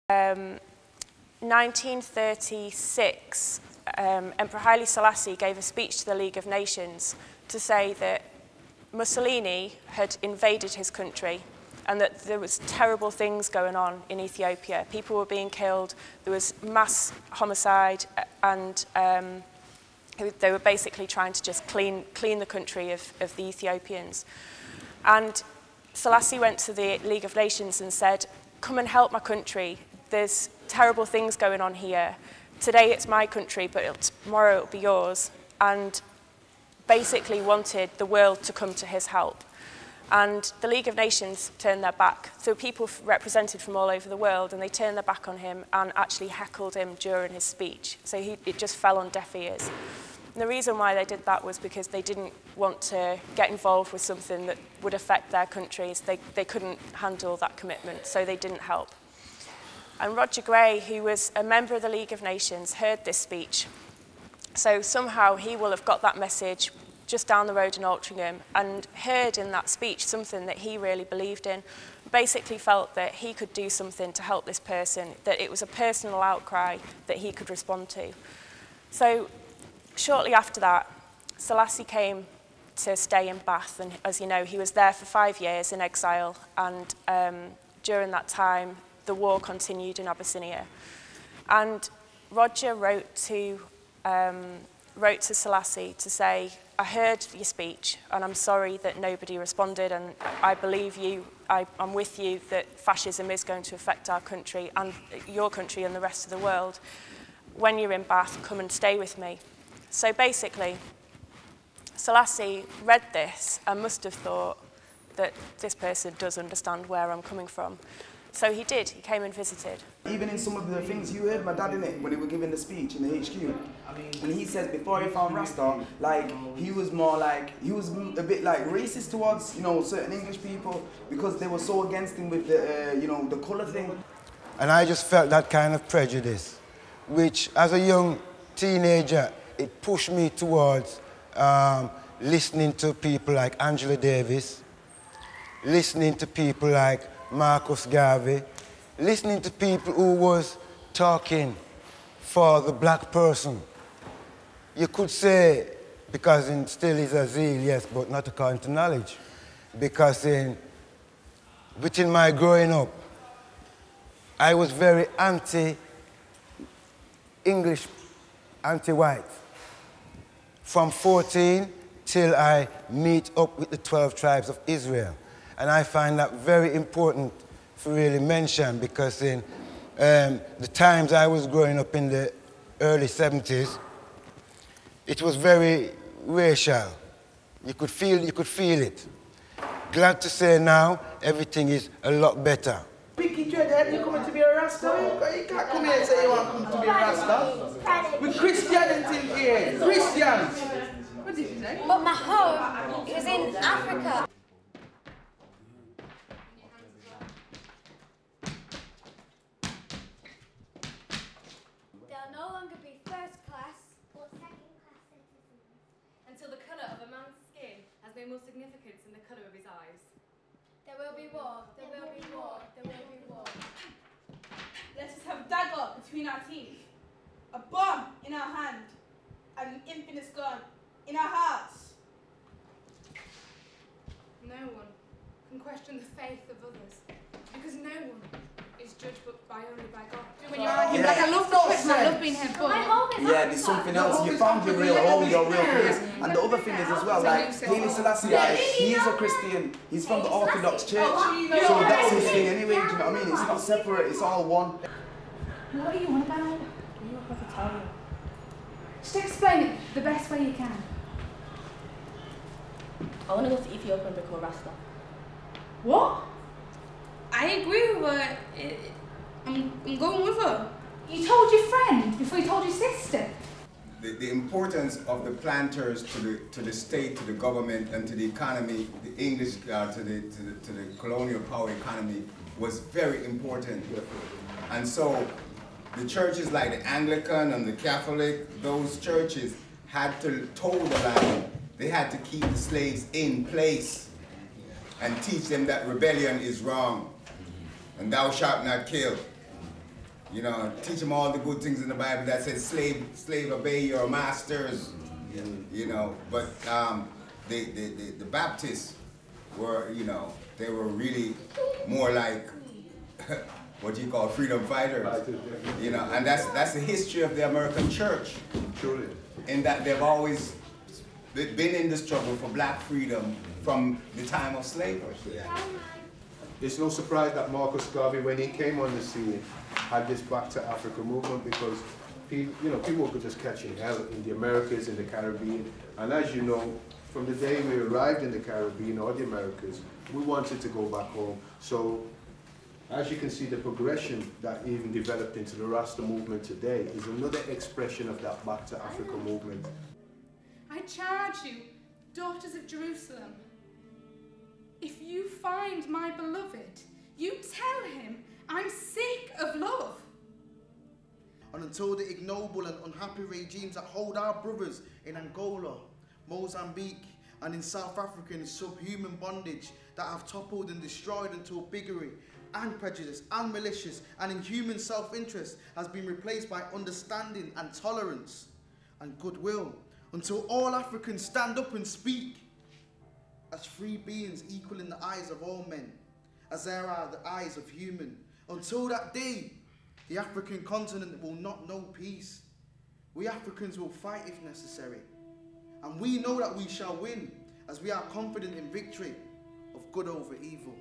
1936, Emperor Haile Selassie gave a speech to the League of Nations to say that Mussolini had invaded his country and that there was terrible things going on in Ethiopia. People were being killed, there was mass homicide, and they were basically trying to just clean the country of the Ethiopians. And Selassie went to the League of Nations and said, "Come and help my country. There's terrible things going on here. Today it's my country, but tomorrow it'll be yours." And basically wanted the world to come to his help. And the League of Nations turned their back. So people represented from all over the world, and they turned their back on him and actually heckled him during his speech. So it just fell on deaf ears. And the reason why they did that was because they didn't want to get involved with something that would affect their countries. They couldn't handle that commitment, so they didn't help. And Roger Gray, who was a member of the League of Nations, heard this speech. So somehow he will have got that message just down the road in Altrincham and heard in that speech something that he really believed in. Basically felt that he could do something to help this person, that it was a personal outcry that he could respond to. So shortly after that, Selassie came to stay in Bath, and as you know, he was there for 5 years in exile, and during that time, the war continued in Abyssinia. And Roger wrote to Selassie to say, "I heard your speech, and I'm sorry that nobody responded, and I believe you, I'm with you that fascism is going to affect our country and your country and the rest of the world. When you're in Bath, come and stay with me." So basically, Selassie read this and must have thought that this person does understand where I'm coming from. So he did, he came and visited. Even in some of the things you heard my dad in it when he was giving the speech in the HQ, and he says before he found Rasta, like he was a bit like racist towards, you know, certain English people because they were so against him with the, you know, the colour thing. And I just felt that kind of prejudice, which as a young teenager, it pushed me towards listening to people like Angela Davis, listening to people like Marcus Garvey, listening to people who was talking for the black person. You could say, because in still is a zeal, yes, but not according to knowledge. Because within my growing up, I was very anti-English, anti-white. From 14 till I meet up with the 12 tribes of Israel. And I find that very important to really mention because in the times I was growing up in the early 70s, it was very racial. You could feel it. Glad to say now, everything is a lot better. Picky dreadhead, you coming to be a Rasta? You can't come here and say you want to come to be a Rasta. We're Christianity here, Christians. What did you say? But my home is in Africa. There'll no longer be first class or second class citizens until the colour of a man's skin has no more significance than the colour of his eyes. There will be war, there will be war, there will be war. Let us have a dagger between our teeth, a bomb in our hand, and an infinite gun in our hearts. No one can question the faith of others, because no one is judged only by God. When you're arguing, like I love being here, but yeah, there's something else. You found your real home, your real place. And the other thing is as well, like Haile Selassie, he is a Christian. He's from the Orthodox Church, so that's his thing anyway. Do you know what I mean? It's not separate. It's all one. What are you on about? You have to tell you. Just explain it the best way you can. I want to go to Ethiopia and become a Rasta. What? I agree with her. I'm going with her. You told your friend before you told your sister. The importance of the planters to the state, to the government, and to the economy, the English to the colonial power economy was very important. And so the churches like the Anglican and the Catholic, those churches had to toe the line. They had to keep the slaves in place and teach them that rebellion is wrong and thou shalt not kill. You know, teach them all the good things in the Bible that says, slave obey your masters. You know, but the Baptists were, you know, they were really more like what you call freedom fighters. You know, and that's the history of the American church. Truly. In that they've always been in the struggle for black freedom from the time of slavery. It's no surprise that Marcus Garvey, when he came on the scene, had this Back to Africa movement, because people were just catching hell in the Americas, in the Caribbean. And as you know, from the day we arrived in the Caribbean or the Americas, we wanted to go back home. So as you can see, the progression that even developed into the Rasta movement today is another expression of that Back to Africa movement. I charge you, daughters of Jerusalem, if you find my beloved, you tell him I'm sick of love. And until the ignoble and unhappy regimes that hold our brothers in Angola, Mozambique, and in South Africa in subhuman bondage that have toppled and destroyed until bigotry and prejudice and malicious and inhuman self-interest has been replaced by understanding and tolerance and goodwill, until all Africans stand up and speak as free beings equal in the eyes of all men, as there are the eyes of human. Until that day, the African continent will not know peace. We Africans will fight if necessary. And we know that we shall win, as we are confident in victory of good over evil.